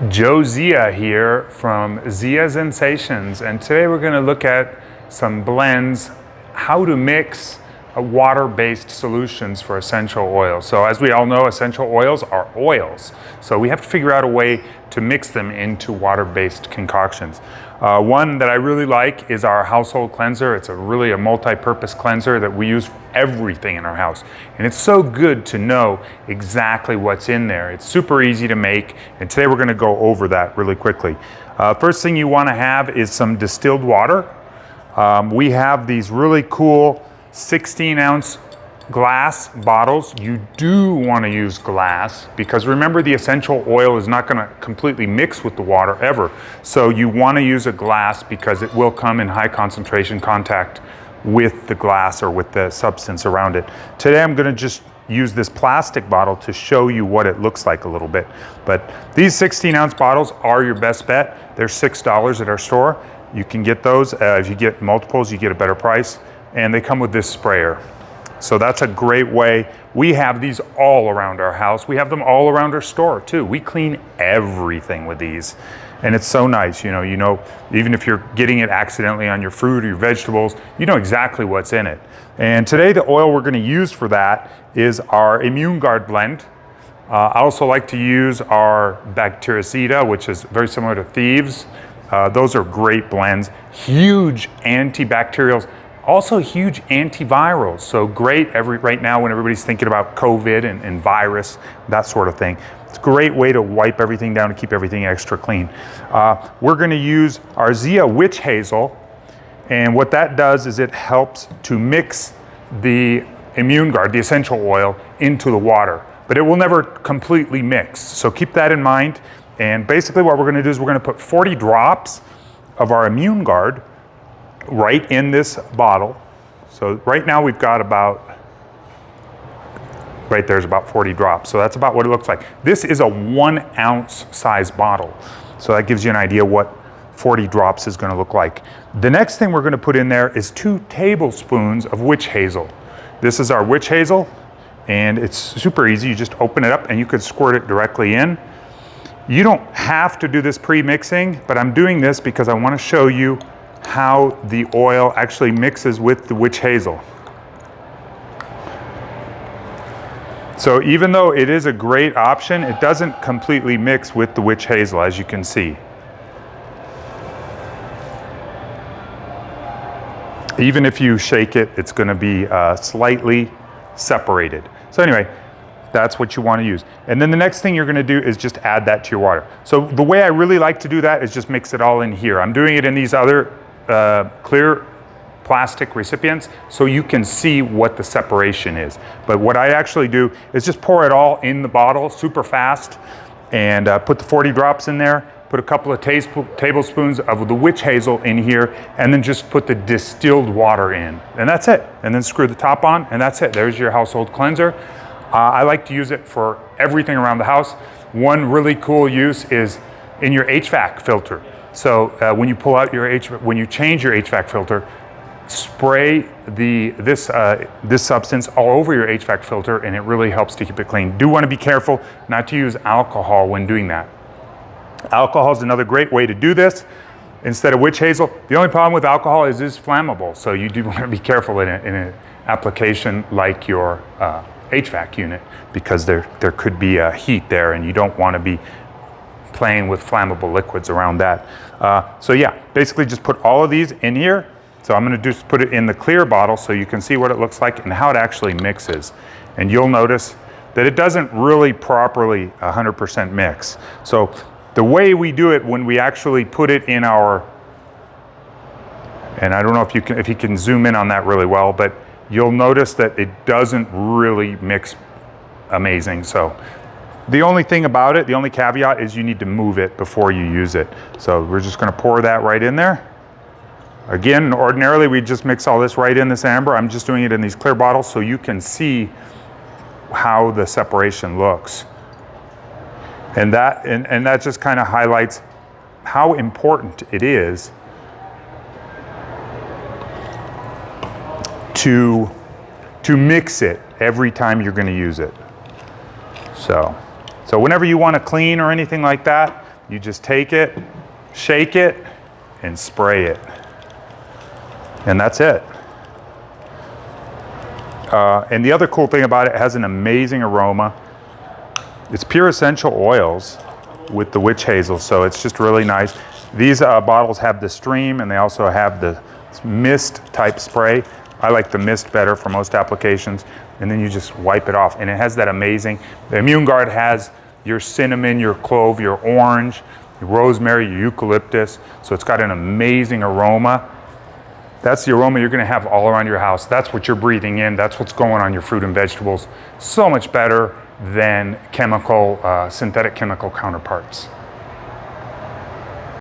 Joe ZIA here from ZIA Zensations, and today we're going to look at some blends, how to mix water-based solutions for essential oils. So as we all know, essential oils are oils. So we have to figure out a way to mix them into water-based concoctions. One that I really like is our household cleanser. It's really a multi-purpose cleanser that we use for everything in our house. And it's so good to know exactly what's in there. It's super easy to make, and today we're gonna go over that really quickly. First thing you wanna have is some distilled water. We have these really cool 16-ounce glass bottles. You do want to use glass because remember, the essential oil is not going to completely mix with the water ever. So you want to use a glass because it will come in high concentration contact with the glass or with the substance around it. Today I'm going to just use this plastic bottle to show you what it looks like a little bit. But these 16-ounce bottles are your best bet. They're $6 at our store. You can get those. If you get multiples, you get a better price. And they come with this sprayer. So that's a great way. We have these all around our house. We have them all around our store too. We clean everything with these. And it's so nice, you know, even if you're getting it accidentally on your fruit or your vegetables, you know exactly what's in it. And today the oil we're gonna use for that is our Immune Guard blend. I also like to use our Bactericida, which is very similar to Thieves. Those are great blends, huge antibacterials. Also huge antivirals, so great right now when everybody's thinking about COVID and virus, that sort of thing. It's a great way to wipe everything down and keep everything extra clean. We're gonna use our ZIA Witch Hazel, and what that does is it helps to mix the Immune Guard, the essential oil, into the water, but it will never completely mix. So keep that in mind, and basically what we're gonna do is we're gonna put 40 drops of our Immune Guard right in this bottle. So right now we've got about, right there's about 40 drops. So that's about what it looks like. This is a 1 ounce size bottle. So that gives you an idea what 40 drops is gonna look like. The next thing we're gonna put in there is 2 tablespoons of witch hazel. This is our witch hazel, and it's super easy. You just open it up and you could squirt it directly in. You don't have to do this pre-mixing, but I'm doing this because I wanna show you how the oil actually mixes with the witch hazel. So even though it is a great option, it doesn't completely mix with the witch hazel, as you can see. Even if you shake it, it's going to be slightly separated. So anyway, that's what you want to use. And then the next thing you're going to do is just add that to your water. So the way I really like to do that is just mix it all in here. I'm doing it in these other clear plastic recipients so you can see what the separation is. But what I actually do is just pour it all in the bottle super fast and put the 40 drops in there, put a couple of tablespoons of the witch hazel in here, and then just put the distilled water in. And that's it. And then screw the top on, and that's it. There's your household cleanser. I like to use it for everything around the house. One really cool use is in your HVAC filter. So when you pull out your when you change your HVAC filter, spray this substance all over your HVAC filter, and it really helps to keep it clean. Do want to be careful not to use alcohol when doing that. Alcohol is another great way to do this instead of witch hazel. The only problem with alcohol is it's flammable, so you do want to be careful in an application like your HVAC unit, because there could be heat there, and you don't want to be playing with flammable liquids around that. So yeah, basically just put all of these in here. So I'm gonna just put it in the clear bottle so you can see what it looks like and how it actually mixes. And you'll notice that it doesn't really properly 100% mix. So the way we do it when we actually put it in our, and I don't know if you can zoom in on that really well, but you'll notice that it doesn't really mix amazing. So the only thing about it, the only caveat is you need to move it before you use it. So we're just gonna pour that right in there. Again, ordinarily we just mix all this right in this amber. I'm just doing it in these clear bottles so you can see how the separation looks. And that just kind of highlights how important it is to mix it every time you're gonna use it. So whenever you want to clean or anything like that, You just take it, shake it, and spray it. And that's it. And the other cool thing about it, it has an amazing aroma. It's pure essential oils with the witch hazel, so it's just really nice. These bottles have the stream, and they also have the mist type spray. I like the mist better for most applications. And then you just wipe it off. And it has that amazing, the Immune Guard has your cinnamon, your clove, your orange, your rosemary, your eucalyptus. So it's got an amazing aroma. That's the aroma you're gonna have all around your house. That's what you're breathing in. That's what's going on your fruit and vegetables. So much better than chemical, synthetic chemical counterparts.